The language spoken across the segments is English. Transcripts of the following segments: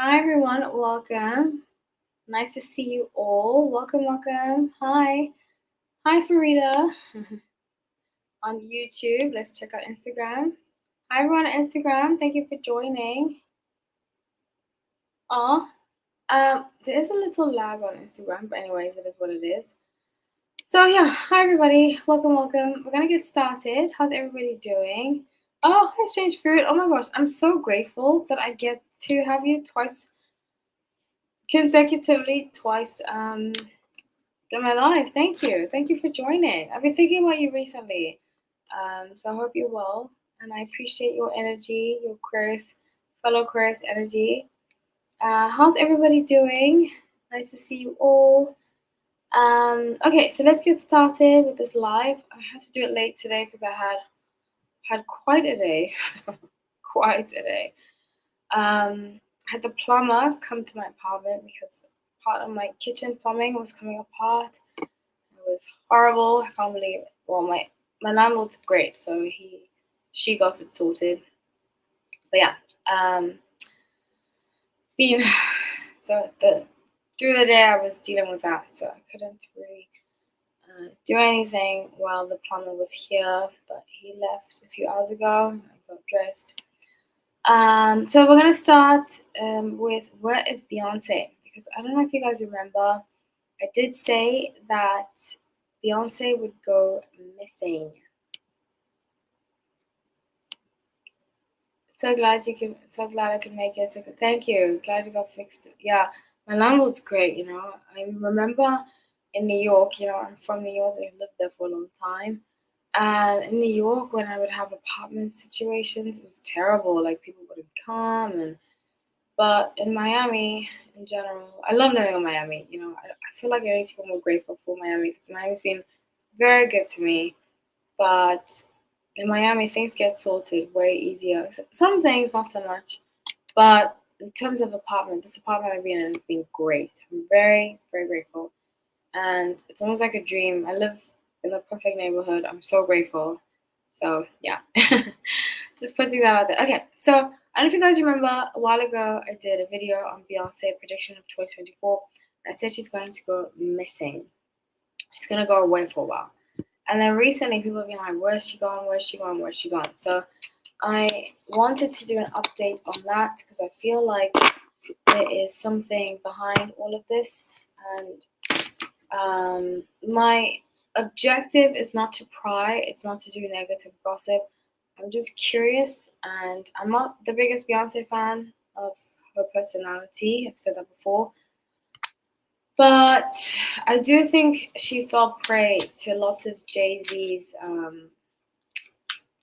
Hi everyone, welcome. Nice to see you all. Welcome. Hi. Hi Farida on YouTube. Let's check out Instagram. Hi everyone on Instagram. Thank you for joining. Oh, there is a little lag on Instagram, but anyways, it is what it is. So yeah, hi everybody. Welcome. We're gonna get started. How's everybody doing? Oh, hi Strange Fruit. Oh my gosh, I'm so grateful that I get to have you consecutively twice in my life. Thank you for joining. I've been thinking about you recently. So I hope you're well, and I appreciate your energy, your fellow Aquarius energy. How's everybody doing? Nice to see you all. Okay, so let's get started with this live. I had to do it late today because I had quite a day, quite a day. I had the plumber come to my apartment because part of my kitchen plumbing was coming apart. It was horrible. I can't believe it. Well, my landlord's great, so she got it sorted. But yeah, it's been so through the day I was dealing with that, so I couldn't really do anything while the plumber was here. But he left a few hours ago. I got dressed. So we're gonna start with where is Beyonce? Because I don't know if you guys remember, I did say that Beyonce would go missing. So glad I could make it. So thank you. Glad you got fixed. Yeah, my landlord's great. I remember in New York. I'm from New York. I lived there for a long time. And in New York, when I would have apartment situations, it was terrible. Like people wouldn't come, but in Miami, in general, I love living in Miami. I feel like I need to be more grateful for Miami because Miami's been very good to me. But in Miami, things get sorted way easier. Some things, not so much. But in terms of this apartment I've been in has been great. I'm very, very grateful. And it's almost like a dream. I live in the perfect neighborhood. I'm so grateful. So, yeah. Just putting that out there. Okay, so I don't know if you guys remember a while ago I did a video on Beyonce prediction of 2024. I said she's going to go missing. She's going to go away for a while. And then recently people have been like, where's she gone? Where's she gone? Where's she gone? So I wanted to do an update on that because I feel like there is something behind all of this. And my objective is not to pry, it's not to do negative gossip. I'm just curious, and I'm not the biggest Beyonce fan of her personality. I've said that before. But I do think she fell prey to lots of Jay-Z's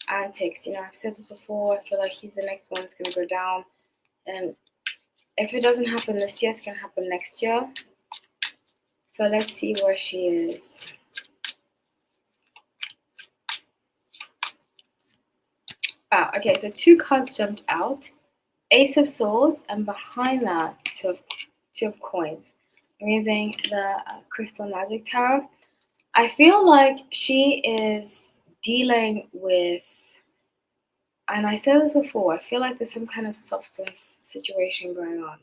antics. I've said this before. I feel like he's the next one that's going to go down. And if it doesn't happen this year, it's going to happen next year. So let's see where she is. Okay, so two cards jumped out. Ace of Swords, and behind that, two of coins. I'm using the Crystal Magic Tarot. I feel like she is dealing with, and I said this before, I feel like there's some kind of substance situation going on.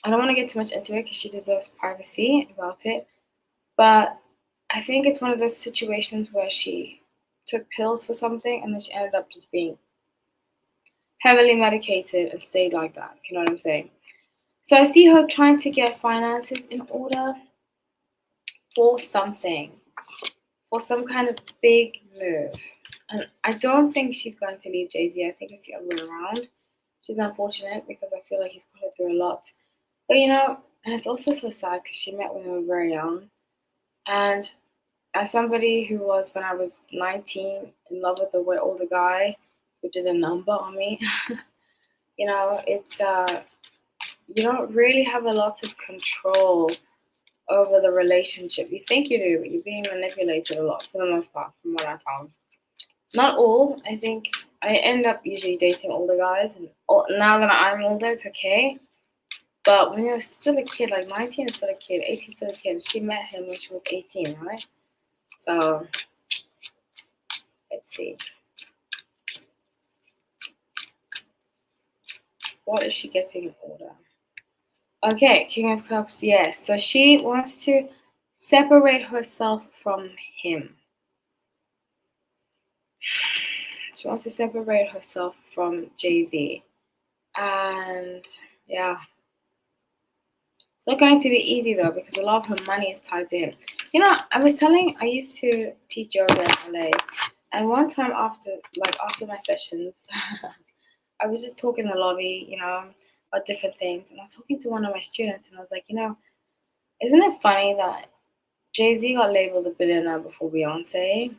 I don't want to get too much into it because she deserves privacy about it, but I think it's one of those situations where she took pills for something and then she ended up just being heavily medicated and stayed like that, if you know what I'm saying. So I see her trying to get finances in order for something, for some kind of big move. And I don't think she's going to leave Jay-Z. I think it's the other way around. Which is unfortunate because I feel like he's put her through a lot. But and it's also so sad because she met when we were very young. And as somebody who was, when I was 19, in love with a way older guy who did a number on me, it's you don't really have a lot of control over the relationship. You think you do, but you're being manipulated a lot for the most part, from what I found. Not all. I think I end up usually dating older guys, and now that I'm older, it's okay. But when you're still a kid, like 19 is still a kid, 18 is still a kid. She met him when she was 18, right? So let's see. What is she getting in order? Okay, King of Cups, yes. So she wants to separate herself from him. She wants to separate herself from Jay-Z. And yeah. It's not going to be easy though because a lot of her money is tied in. You know, I used to teach yoga in LA. And one time after my sessions, I was just talking in the lobby, about different things. And I was talking to one of my students and I was like, isn't it funny that Jay-Z got labeled a billionaire before Beyonce,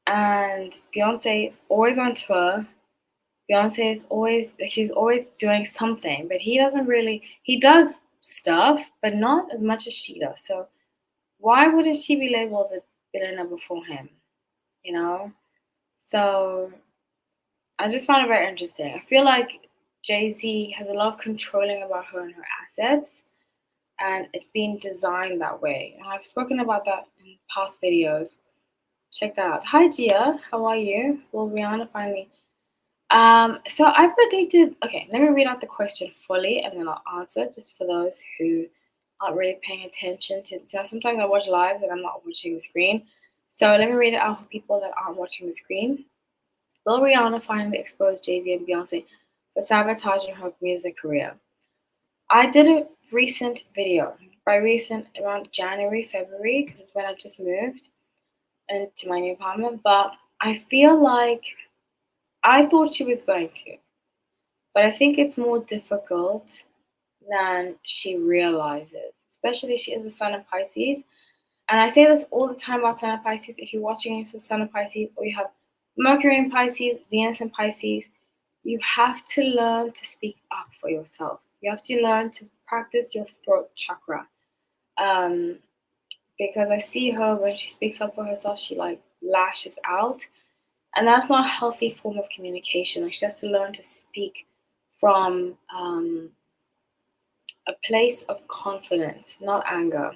and Beyonce is always on tour. Beyonce is she's always doing something, but he does stuff, but not as much as she does. So why wouldn't she be labeled a billionaire before him, So I just found it very interesting. I feel like Jay-Z has a lot of controlling about her and her assets, and it's been designed that way. And I've spoken about that in past videos. Check that out. Hi Gia, how are you? Will Rihanna finally? So I predicted. Okay, let me read out the question fully, and then I'll answer just for those who aren't really paying attention to. So sometimes I watch lives and I'm not watching the screen. So let me read it out for people that aren't watching the screen. Will Rihanna finally expose Jay-Z and Beyonce for sabotaging her music career? I did a recent video. By recent, around January, February, because it's when I just moved into my new apartment. But I feel like I thought she was going to. But I think it's more difficult than she realizes. Especially she is a Sun of Pisces. And I say this all the time about Sun of Pisces. If you're watching into Sun of Pisces or you have Mercury in Pisces, Venus in Pisces, you have to learn to speak up for yourself. You have to learn to practice your throat chakra. Because I see her when she speaks up for herself, she lashes out. And that's not a healthy form of communication. She has to learn to speak from a place of confidence, not anger.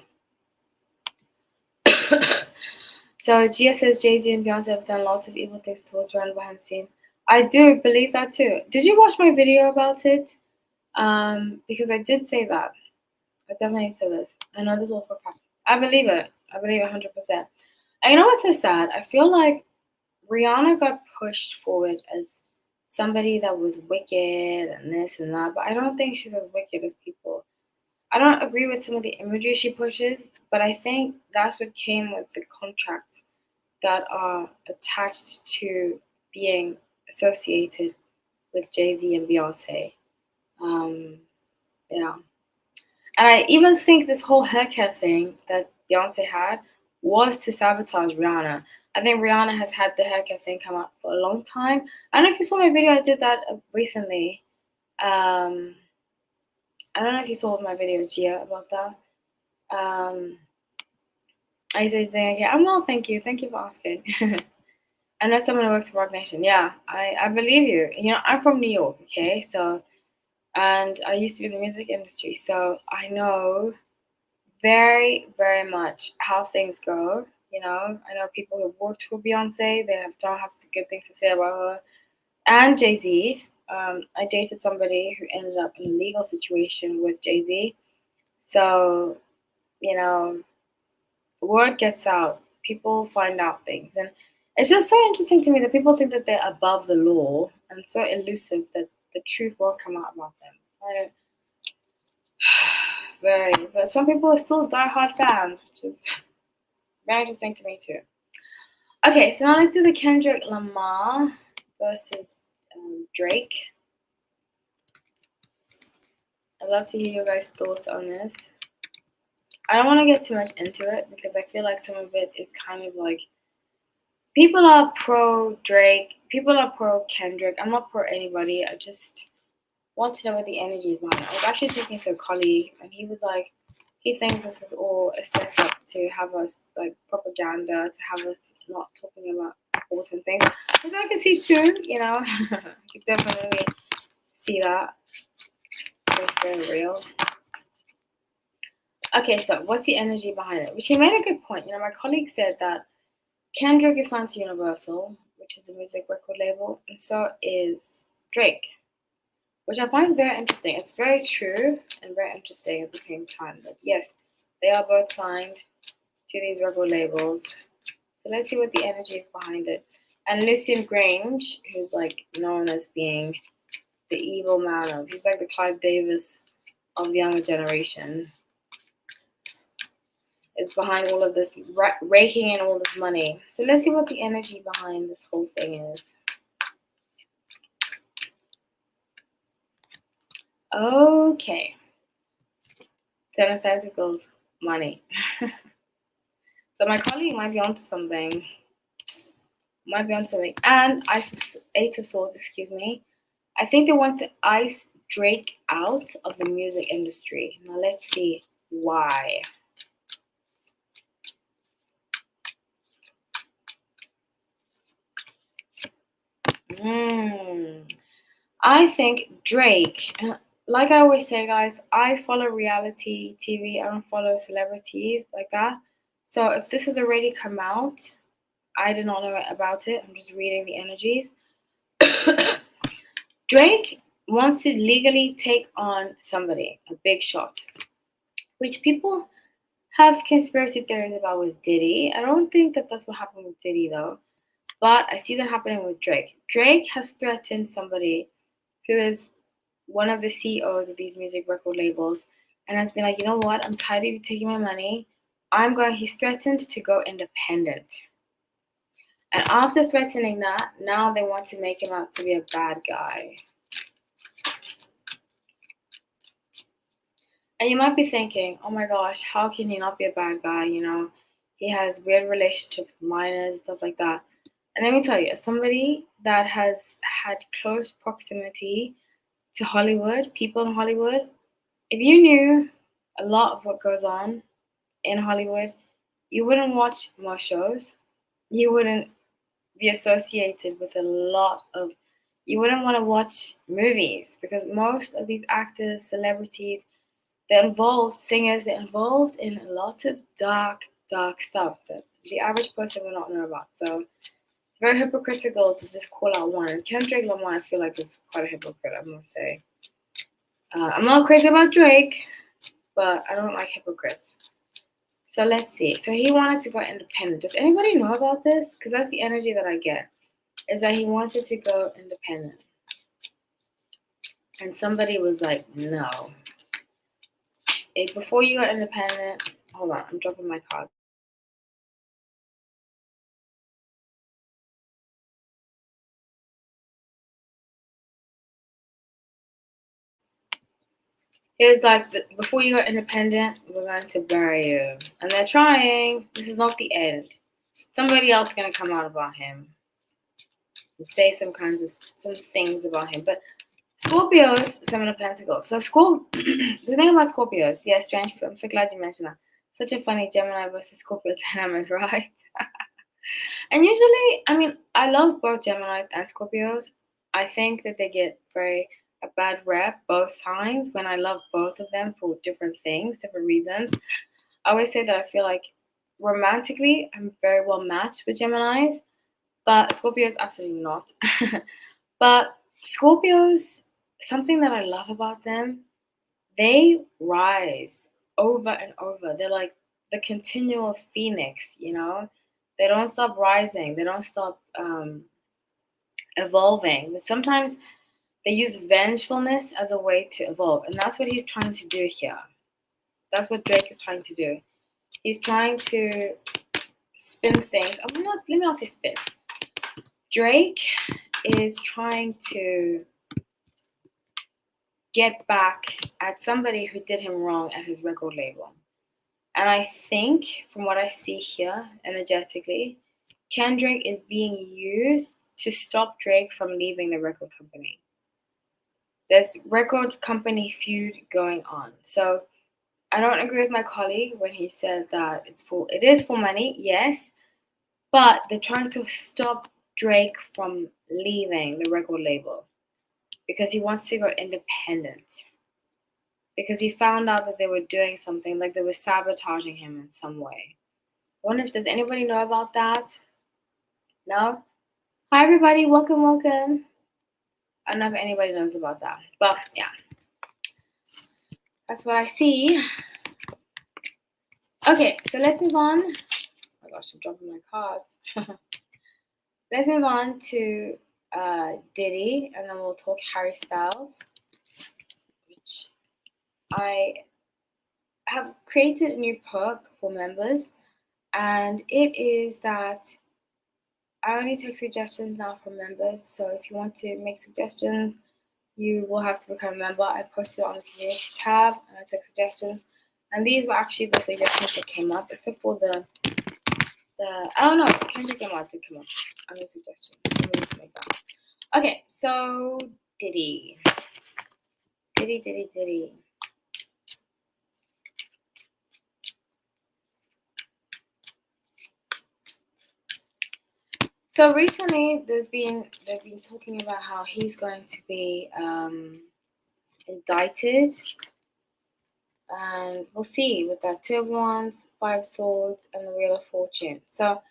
So Gia says Jay-Z and Beyonce have done lots of evil things towards Rihanna behind the scenes. I do believe that too. Did you watch my video about it? Because I did say that. I definitely said this. I know this all for a fact. I believe it. I believe it 100%. And you know what's so sad? I feel like Rihanna got pushed forward as somebody that was wicked and this and that, but I don't think she's as wicked as people. I don't agree with some of the imagery she pushes, but I think that's what came with the contracts that are attached to being associated with Jay-Z and Beyonce. Yeah. And I even think this whole hair care thing that Beyonce had was to sabotage Rihanna. I think Rihanna has had the hair care thing come up for a long time. I don't know if you saw my video, I did that recently. I don't know if you saw my video, Gia, about that. I said, okay, I'm well, thank you. Thank you for asking. I know someone who works for Rock Nation. Yeah, I believe you. I'm from New York, okay? So, and I used to be in the music industry, so I know very, very much how things go. I know people who worked for Beyonce, don't have good things to say about her. And Jay-Z. I dated somebody who ended up in a legal situation with Jay-Z. So, word gets out. People find out things. And it's just so interesting to me that people think that they're above the law and so elusive that the truth won't come out about them. But some people are still diehard fans, which is very interesting to me too. Okay, so now let's do the Kendrick Lamar versus Drake. I'd love to hear your guys' thoughts on this. I don't want to get too much into it because I feel like some of it is kind of like people are pro Drake, people are pro Kendrick. I'm not pro anybody. I just want to know what the energy is behind it. I was actually talking to a colleague and he was like, he thinks this is all a setup to have us like propaganda, to have us not talking about important things, which I can see too. I can definitely see that. It's very real. Okay, so what's the energy behind it? Which he made a good point. My colleague said that Kendrick is signed to Universal, which is a music record label, and so is Drake. which I find very interesting. It's very true and very interesting at the same time. But yes, they are both signed to these record labels. So let's see what the energy is behind it. And Lucian Grange, who's like known as being the evil man of, he's like the Clive Davis of the younger generation, is behind all of this, raking in all this money. So let's see what the energy behind this whole thing is. Okay. Ten of Pentacles, money. So my colleague might be onto something. And Eight of Swords, excuse me. I think they want to ice Drake out of the music industry. Now let's see why. I think Drake, like I always say, guys, I follow reality TV. I don't follow celebrities like that. So if this has already come out, I did not know about it. I'm just reading the energies. Drake wants to legally take on somebody, a big shot, which people have conspiracy theories about with Diddy. I don't think that that's what happened with Diddy though, but I see that happening with Drake. Drake has threatened somebody who is one of the CEOs of these music record labels and has been like, you know what, I'm tired of you taking my money. He's threatened to go independent. And after threatening that, now they want to make him out to be a bad guy. And you might be thinking, oh my gosh, how can he not be a bad guy? You know, he has weird relationships with minors and stuff like that. And let me tell you, as somebody that has had close proximity to Hollywood, people in Hollywood, if you knew a lot of what goes on in Hollywood, you wouldn't watch more shows. You wouldn't be associated with you wouldn't want to watch movies because most of these actors, celebrities, they're involved, singers, they're involved in a lot of dark stuff that the average person will not know about. So it's very hypocritical to just call out one. Kendrick Lamar, I feel like, is quite a hypocrite, I must say. I'm not crazy about Drake, but I don't like hypocrites. So let's see. So he wanted to go independent. Does anybody know about this? Because that's the energy that I get, is that he wanted to go independent. And somebody was like, no. Before you are independent, hold on, I'm dropping my card. It's like, before you are independent, we're going to bury you. And they're trying. This is not the end. Somebody else is going to come out about him and say some things about him. But Scorpios, Seven of Pentacles. So the thing about Scorpios, yeah, strange. I'm so glad you mentioned that. Such a funny Gemini versus Scorpio dynamic, right? And usually, I mean, I love both Geminis and Scorpios. I think that they get a bad rep both times when I love both of them for different things, different reasons. I always say that I feel like romantically I'm very well matched with Geminis, but Scorpios absolutely not. But Scorpios, something that I love about them, they rise over and over. They're like the continual phoenix, you know? They don't stop rising. They don't stop evolving. But sometimes they use vengefulness as a way to evolve. And that's what he's trying to do here. That's what Drake is trying to do. He's trying to spin things. Let me not say spin. Drake is trying to get back at somebody who did him wrong at his record label. And I think, from what I see here energetically, Kendrick is being used to stop Drake from leaving the record company. There's record company feud going on. So I don't agree with my colleague when he said that it is for money, yes, but they're trying to stop Drake from leaving the record label because he wants to go independent. Because he found out that they were doing something, like they were sabotaging him in some way. I wonder if does anybody know about that? No? Hi everybody, welcome. I don't know if anybody knows about that. But yeah, that's what I see. Okay, so let's move on. Oh my gosh, I'm dropping my cards. Let's move on to Diddy, and then we'll talk Harry Styles, which I have created a new perk for members, and it is that I only take suggestions now from members. So if you want to make suggestions, you will have to become a member. I posted it on the community tab, and I took suggestions, and these were actually the suggestions that came up, except for the I don't know, Kendrick Lamar did come up on the suggestion. Like that. Okay, so Diddy. So recently, they've been talking about how he's going to be indicted, and we'll see with that 2 of Wands, 5 Swords, and the Wheel of Fortune. So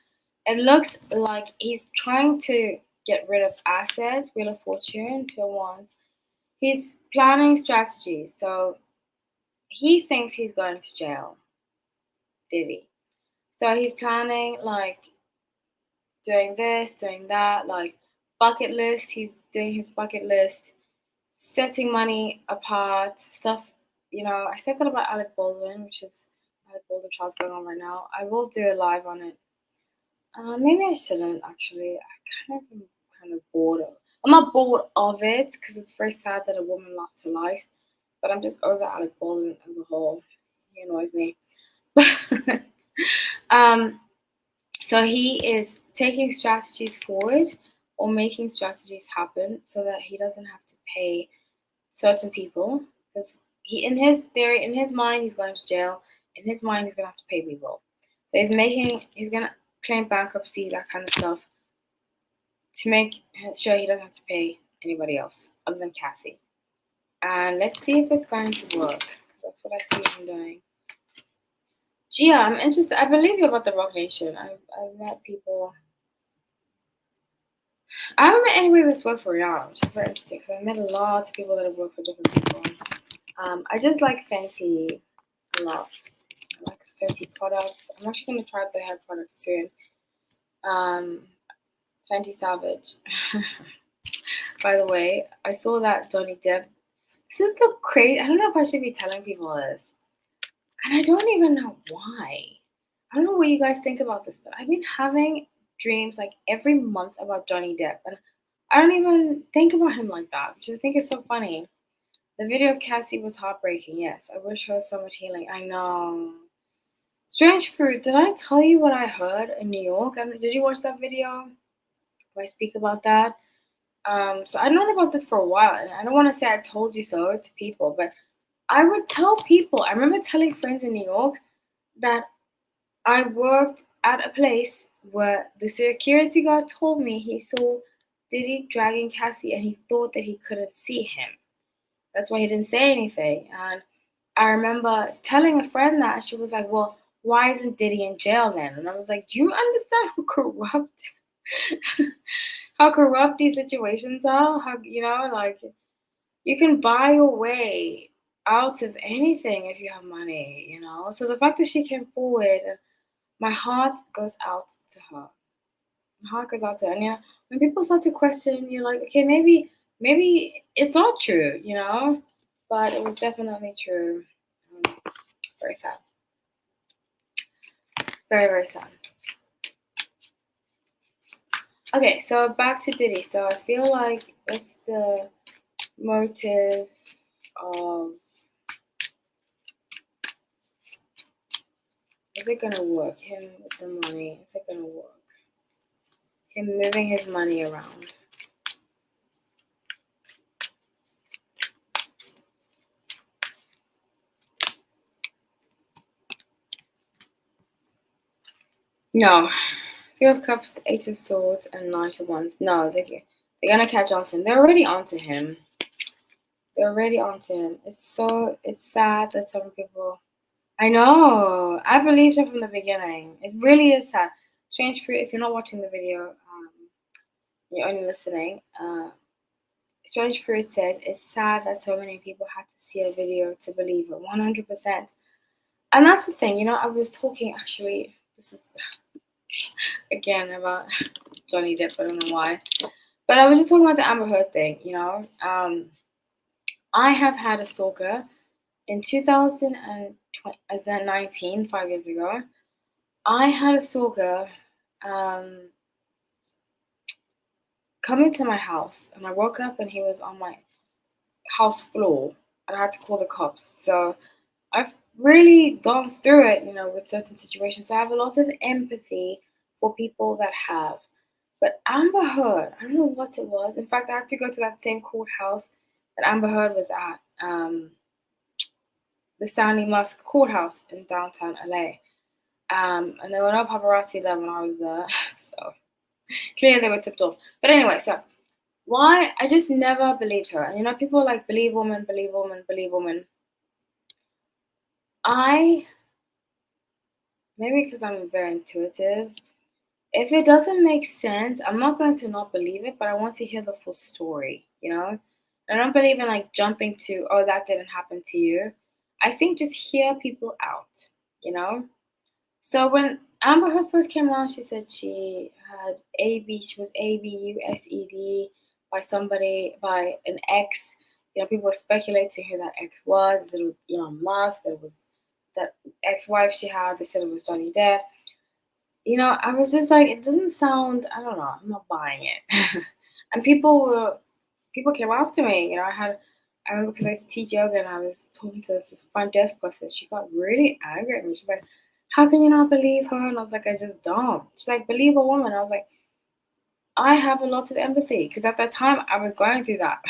it looks like he's trying to get rid of assets. Wheel of Fortune, 2 of Wands. He's planning strategies. So he thinks he's going to jail. Diddy. So he's planning like doing this, doing that, like bucket list. He's doing his bucket list, setting money apart, stuff. I said that about Alec Baldwin, which is Alec Baldwin trials going on right now. I will do a live on it. Maybe I shouldn't actually. I am kind of bored. I'm not bored of it because it's very sad that a woman lost her life, but I'm just over Alec Baldwin as a whole. He annoys me. So he is taking strategies forward or making strategies happen so that he doesn't have to pay certain people, because in his theory, in his mind, he's going to jail. In his mind, he's gonna have to pay people. So he's gonna claim bankruptcy, that kind of stuff, to make sure he doesn't have to pay anybody else other than Cassie. And let's see if it's going to work. That's what I see him doing. Gia, I'm interested. I believe you about the Rock Nation. I've met people. I haven't met anybody that's worked for Rihanna, which is very interesting because I've met a lot of people that have worked for different people. I just like Fenty a lot. I like Fenty products. I'm actually going to try their hair products soon. Fenty Savage. By the way, I saw that Johnny Depp. This is the crazy. I don't know if I should be telling people this. And I don't even know why. I don't know what you guys think about this, but I've been having dreams like every month about Johnny Depp. And I don't even think about him like that, which I think is so funny. The video of Cassie was heartbreaking, yes. I wish her so much healing. I know. Strange Fruit, did I tell you what I heard in New York? Did you watch that video where I speak about that? So I've known about this for a while, and I don't want to say I told you so to people, but I would tell people. I remember telling friends in New York that I worked at a place where the security guard told me he saw Diddy dragging Cassie, and he thought that he couldn't see him. That's why he didn't say anything. And I remember telling a friend that, and she was like, well, why isn't Diddy in jail then? And I was like, do you understand how corrupt these situations are? How, like, you can buy your way out of anything if you have money, So the fact that she came forward, my heart goes out to her. My heart goes out to her. And, when people start to question, you're like, okay, maybe it's not true, But it was definitely true. Very sad. Very, very sad. Okay, so back to Diddy. So I feel like it's the motive of, is it gonna work? Him with the money, is it gonna work? Him moving his money around. No. Three of Cups, Eight of Swords, and Knight of Wands. No, they're gonna catch on to him. They're already onto him. It's sad that some people. I know. I believed him from the beginning. It really is sad. Strange Fruit. If you're not watching the video, you're only listening. Strange Fruit says, it's sad that so many people had to see a video to believe it. 100%. And that's the thing, I was talking actually, this is again about Johnny Depp, I don't know why. But I was just talking about the Amber Heard thing, I have had a stalker in 2019, 5 years ago. I had a stalker coming to my house, and I woke up and he was on my house floor, and I had to call the cops. So I've really gone through it, with certain situations. So I have a lot of empathy for people that have. But Amber Heard, I don't know what it was. In fact, I had to go to that same courthouse that Amber Heard was at, the Stanley Musk courthouse in downtown LA. And there were no paparazzi there when I was there. So clearly they were tipped off. But anyway, so why? I just never believed her. And people are like, believe woman, believe woman, believe woman. Maybe because I'm very intuitive, if it doesn't make sense, I'm not going to not believe it, but I want to hear the full story, I don't believe in like jumping to, oh, that didn't happen to you. I think just hear people out, So when Amber Heard first came out, she said she was ABUSED by an ex. People were speculating who that ex was. That it was Elon Musk. That it was that ex-wife she had. They said it was Johnny Depp. I was just like, it doesn't sound. I don't know. I'm not buying it. And people came after me. I remember because I used to teach yoga and I was talking to this front desk person. She got really angry at me. She's like, how can you not believe her? And I was like, I just don't. She's like, believe a woman. I was like, I have a lot of empathy because at that time I was going through that.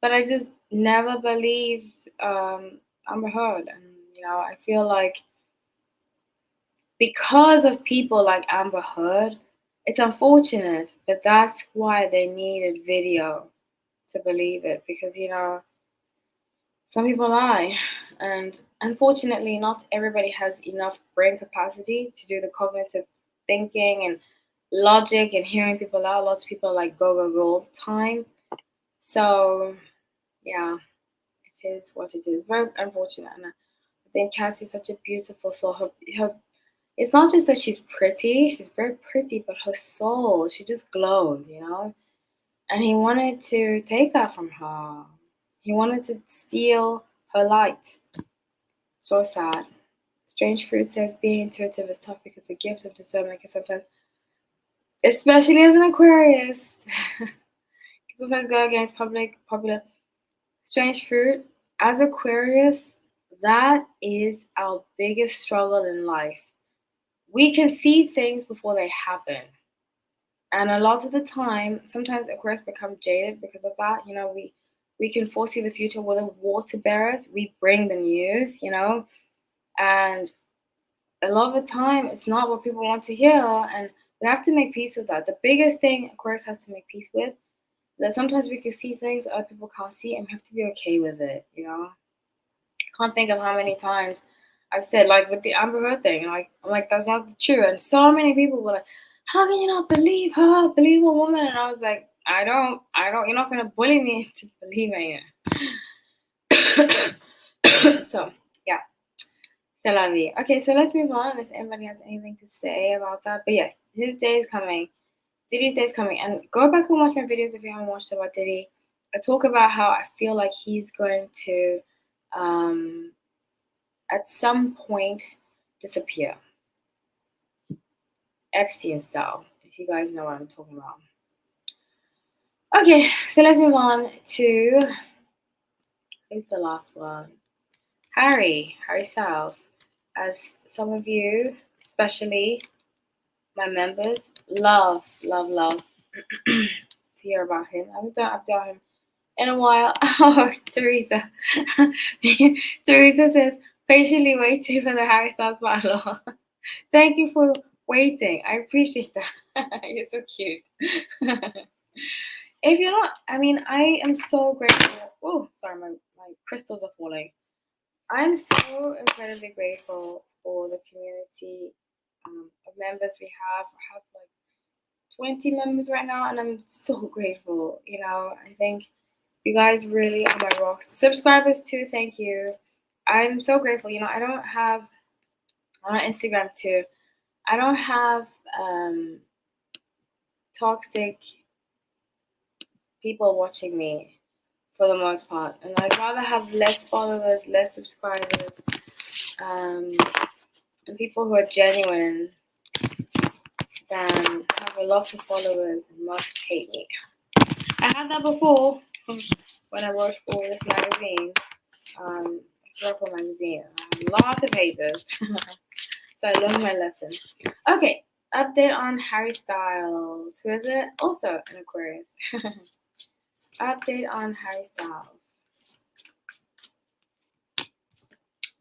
But I just never believed Amber Heard. And, I feel like because of people like Amber Heard, it's unfortunate, but that's why they needed video to believe it. Because, some people lie. And unfortunately, not everybody has enough brain capacity to do the cognitive thinking and logic and hearing people out. Lots of people like go, go, go all the time. So, yeah, it is what it is. Very unfortunate. And I think Cassie's such a beautiful soul. Her it's not just that she's very pretty, but her soul, she just glows, And he wanted to take that from her. He wanted to steal her light. So sad. Strange Fruit says being intuitive is tough because the gift of discernment can sometimes, especially as an Aquarius, can sometimes go against popular. Strange Fruit, as Aquarius, that is our biggest struggle in life. We can see things before they happen. And a lot of the time, sometimes Aquarius become jaded because of that. We can foresee the future. We're the water bearers. We bring the news, and a lot of the time it's not what people want to hear, and we have to make peace with that. The biggest thing Aquarius has to make peace with is that sometimes we can see things other people can't see, and we have to be okay with it, I can't think of how many times I've said, like with the Amber Heard thing, like I'm like, that's not true. And so many people were like, how can you not believe her? Believe a woman? And I was like, I don't, you're not gonna bully me into believing it. So yeah. C'est la vie. Okay, so let's move on unless anybody has anything to say about that. But yes, his day is coming. Diddy's day is coming. And go back and watch my videos if you haven't watched about Diddy. I talk about how I feel like he's going to at some point disappear. Epstein style, if you guys know what I'm talking about. Okay, so let's move on to, who's the last one? Harry Styles. As some of you, especially my members, love to hear about him. I haven't done an update on him in a while. Oh, Teresa. Teresa says, patiently waiting for the Harry Styles battle. Thank you for waiting. I appreciate that. You're so cute. If you're not, I am so grateful. Oh, sorry, my crystals are falling. I'm so incredibly grateful for the community of members we have. I have like 20 members right now, and I'm so grateful. I think you guys really are my rocks. Subscribers too, thank you. I'm so grateful. I don't have on Instagram too. I don't have toxic people watching me for the most part, and I'd rather have less followers, less subscribers, um, and people who are genuine than have a lot of followers and must hate me. I had that before when I worked for this magazine, historical magazine. I had lots of haters, so I learned my lesson. Okay, update on Harry Styles. Who is it? Also an Aquarius. Update on Harry Styles.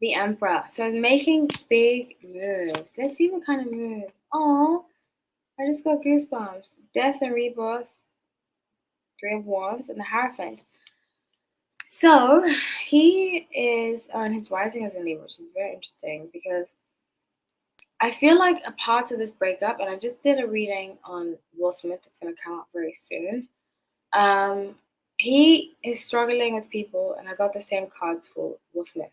The Emperor. So he's making big moves. Let's see what kind of moves. Oh, I just got goosebumps. Death and Rebirth. 3 of Wands and the Hierophant. So he is on his rising as a Libra, which is very interesting because I feel like a part of this breakup, and I just did a reading on Will Smith that's going to come out very soon. He is struggling with people, and I got the same cards for Will Smith,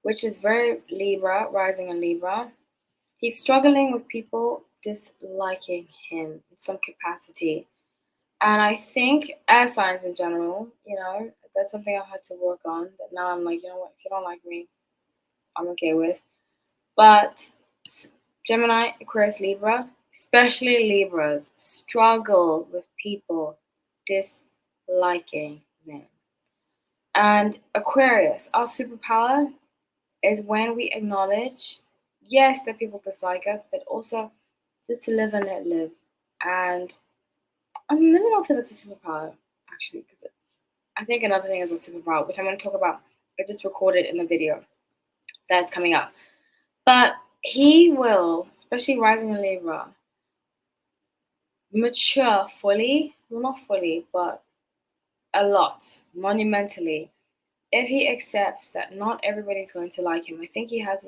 which is very Libra, rising in Libra. He's struggling with people disliking him in some capacity. And I think air signs in general, that's something I've had to work on. That now I'm like, you know what, if you don't like me, I'm okay with. But Gemini, Aquarius, Libra, especially Libras, struggle with people disliking them. And Aquarius, our superpower is when we acknowledge, yes, that people dislike us, but also just to live and let live. And let me not say that's a superpower, actually, because I think another thing is a superpower, which I'm going to talk about. I just recorded in the video that's coming up. But he will, especially rising in Libra, mature fully, well, not fully, but a lot, monumentally, if he accepts that not everybody's going to like him. I think he has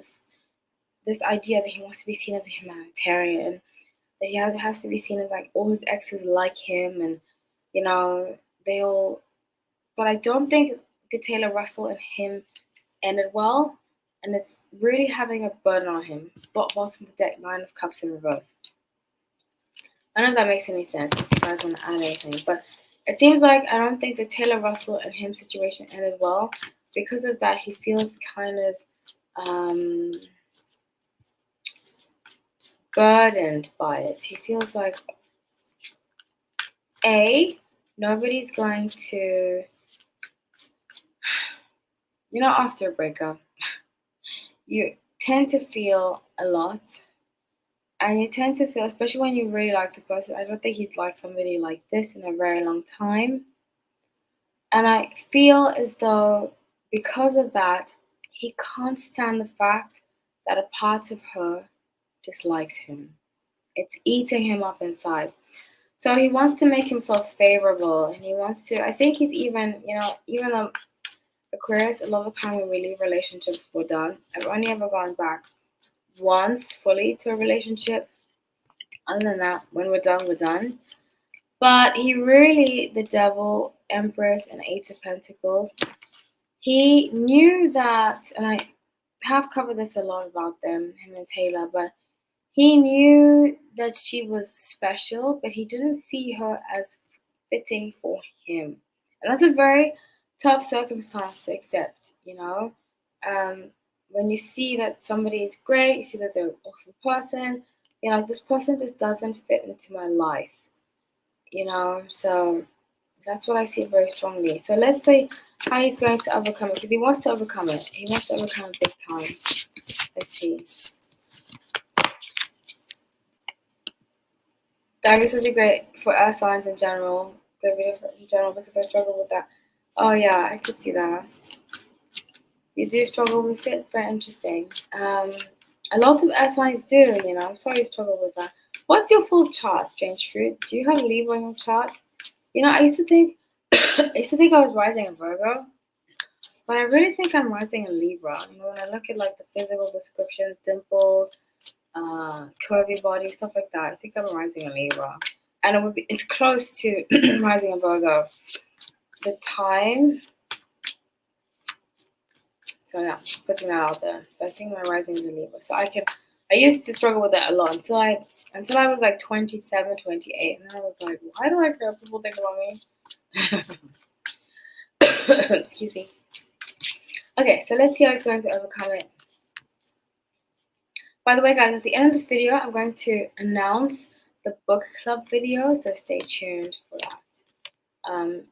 this idea that he wants to be seen as a humanitarian, that he has to be seen as like all his exes like him, and they'll. But I don't think the Taylor Russell and him ended well, and it's really having a burden on him. Bottom of the deck, 9 of Cups in reverse. I don't know if that makes any sense. If you guys want to add anything, but it seems like I don't think the Taylor Russell and him situation ended well. Because of that, he feels kind of burdened by it. He feels like nobody's going to, after a breakup, you tend to feel a lot. And you tend to feel, especially when you really like the person, I don't think he's liked somebody like this in a very long time. And I feel as though because of that, he can't stand the fact that a part of her dislikes him. It's eating him up inside. So he wants to make himself favorable, and he wants to, I think he's even though Aquarius, a lot of the time when we leave relationships, we're done. I've only ever gone back once fully to a relationship. Other than that, when we're done, we're done. But he really, the Devil, Empress, and 8 of Pentacles, he knew that, and I have covered this a lot about them, him and Taylor, but he knew that she was special, but he didn't see her as fitting for him. And that's a very tough circumstance to accept, when you see that somebody is great, you see that they're an awesome person, this person just doesn't fit into my life, so that's what I see very strongly. So let's see how he's going to overcome it, because he wants to overcome it. He wants to overcome it big time. Let's see. That would be such a great for earth signs in general. Good video in general, because I struggle with that. Oh yeah, I could see that. You do struggle with it. It's very interesting. A lot of earth signs do. I'm sorry you struggle with that. What's your full chart, Strange Fruit? Do you have Libra in your chart? I used to think I was rising in Virgo, but I really think I'm rising in Libra. When I look at like the physical descriptions, dimples, curvy body, stuff like that. I think I'm rising in Libra, and it's close to rising in Virgo. The time, so yeah, putting that out there. So I think my rising is in Libra, so I used to struggle with that a lot until I was like 27, 28, and then I was like, why do I care what people think about me? Excuse me. Okay, so let's see how it's going to overcome it. By the way, guys, at the end of this video, I'm going to announce the book club video, so stay tuned for that.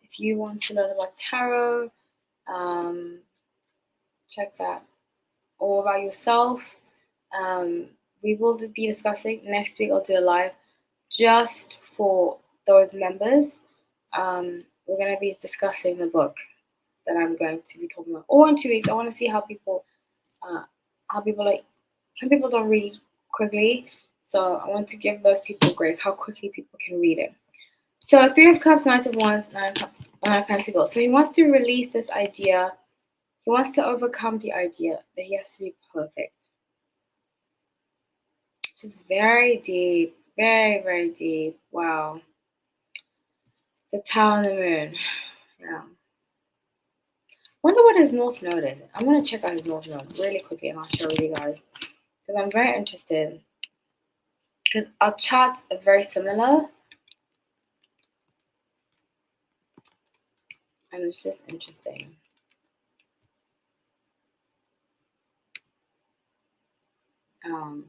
If you want to learn about tarot, check that. Or about yourself, we will be discussing next week. I'll do a live just for those members. We're going to be discussing the book that I'm going to be talking about. Or in 2 weeks, I want to see how people like. Some people don't read quickly, so I want to give those people grace, how quickly people can read it. So 3 of Cups, Knight of Wands, Nine of Pentacles. So he wants to release this idea. He wants to overcome the idea that he has to be perfect. Which is very deep. Very, very deep. Wow. The Tower and the Moon. Yeah. Wonder what his North Node is. I'm going to check out his North Node really quickly and I'll show you guys. Because I'm very interested. Because our charts are very similar. And it's just interesting.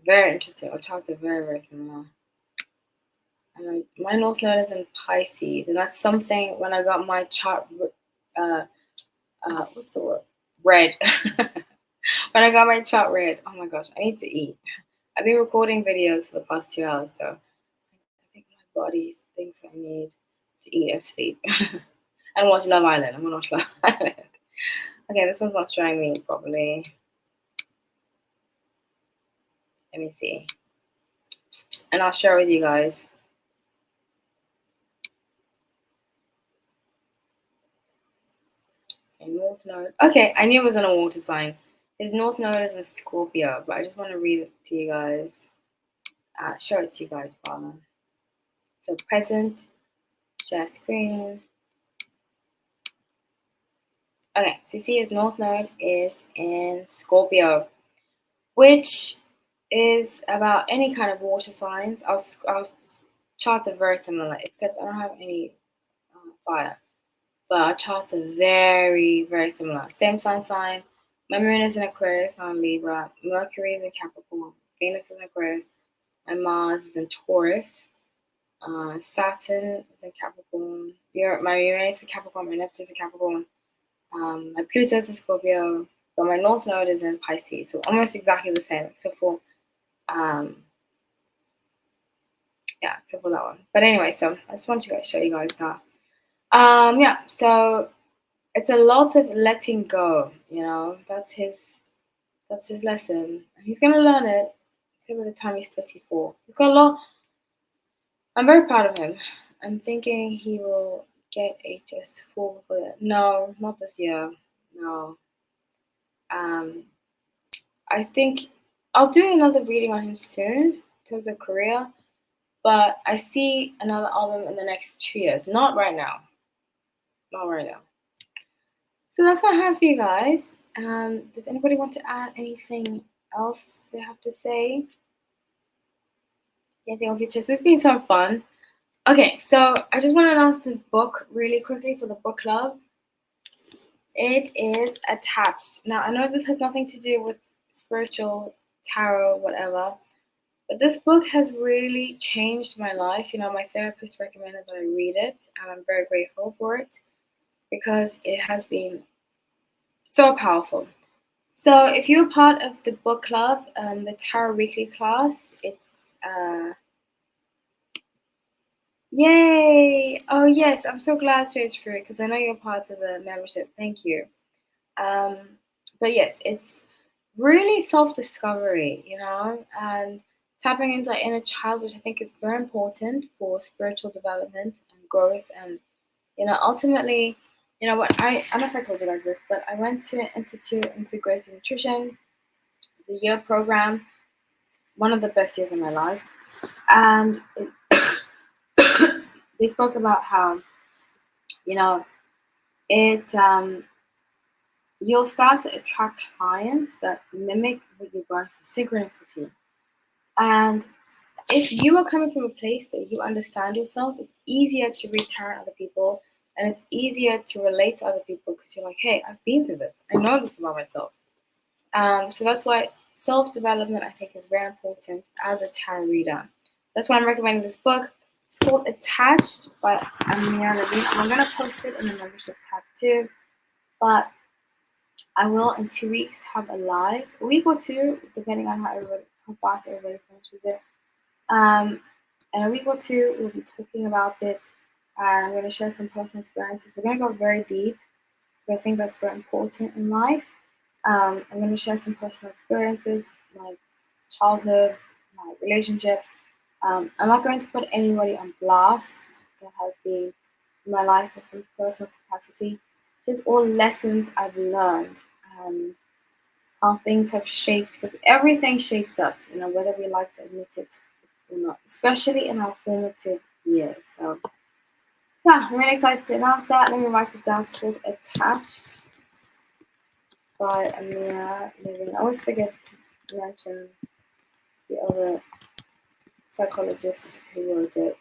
Very interesting. Our charts are very, very similar. And my North Node is in Pisces. And that's something when I got my chart, what's the word? Red. When I got my chart red, oh my gosh, I need to eat. I've been recording videos for the past 2 hours, so I think my body thinks I need to eat and sleep. And watch Love Island. I'm gonna watch Love Island. Okay, this one's not showing me properly. Let me see. And I'll share with you guys. Okay, North Node. Okay, I knew it was in a water sign. His North Node is in Scorpio, but I just want to read it to you guys. Show it to you guys, Bala. So present, share screen. Okay, so you see his North Node is in Scorpio, which is about any kind of water signs. Our charts are very similar, except I don't have any fire. But our charts are very, very similar. Same sign. My moon is in Aquarius, not in Libra. Mercury is in Capricorn. Venus is in Aquarius. My Mars is in Taurus. Saturn is in Capricorn. My Uranus is in Capricorn. My Neptune is in Capricorn. My Pluto is in Scorpio. But my North Node is in Pisces. So almost exactly the same, except for except for that one. But anyway, so I just wanted to show you guys that. So it's a lot of letting go, you know. That's his lesson. And he's gonna learn it. Except by the time he's 34. He's got a lot. I'm very proud of him. I'm thinking he will get HS4 before that. No, not this year. No. I think I'll do another reading on him soon in terms of career. But I see another album in the next 2 years. Not right now. Not right now. So that's what I have for you guys. Does anybody want to add anything else they have to say? Anything on future? This has been so fun. Okay, so I just want to announce the book really quickly for the book club. It is attached. Now, I know this has nothing to do with spiritual, tarot, whatever. But this book has really changed my life. You know, my therapist recommended that I read it, and I'm very grateful for it because it has been so powerful. So if you're part of the book club, the Tarot Weekly class, it's yay! Oh yes, I'm so glad straight through it because I know you're part of the membership. Thank you. But yes, it's really self-discovery, you know, and tapping into inner child, which I think is very important for spiritual development and growth. And, you know, ultimately, you know what, I don't know if I told you guys this, but I went to an Institute of Integrated Nutrition, the year program, one of the best years of my life. And they spoke about how, you know, it you'll start to attract clients that mimic what you're going through, synchronicity. And if you are coming from a place that you understand yourself, it's easier to return other people, and it's easier to relate to other people because you're like, hey, I've been through this. I know this about myself. So that's why self-development, I think, is very important as a tarot reader. That's why I'm recommending this book. It's called Attached by Amir Levine. I'm going to post it in the membership tab too. But I will, in 2 weeks, have a live, a week or two, depending on how fast everybody finishes it. In a week or two, we'll be talking about it. And I'm going to share some personal experiences. We're going to go very deep because I think that's very important in life. I'm going to share some personal experiences, my childhood, my relationships. I'm not going to put anybody on blast that has been in my life in some personal capacity. Just all lessons I've learned and how things have shaped, because everything shapes us, whether we like to admit it or not, especially in our formative years. So, yeah, I'm really excited to announce that. Let me write it down. It's called Attached by Amir Levine. I always forget to mention the other psychologist who wrote it.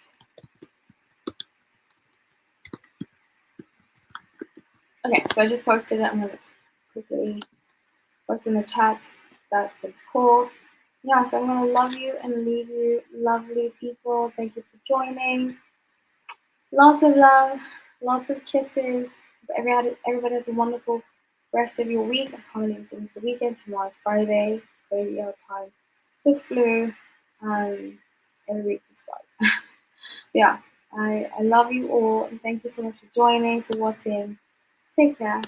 Okay, so I just posted it. I'm going to quickly post in the chat. That's what it's called. Yeah, so I'm going to love you and leave you, lovely people. Thank you for joining. Lots of love, lots of kisses. Everybody has a wonderful rest of your week. I can't believe it's the weekend. Tomorrow's Friday. It's crazy how time just flew. Every week just flies. Yeah, I love you all. And thank you so much for joining, for watching. Take care.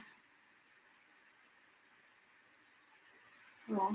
Aww.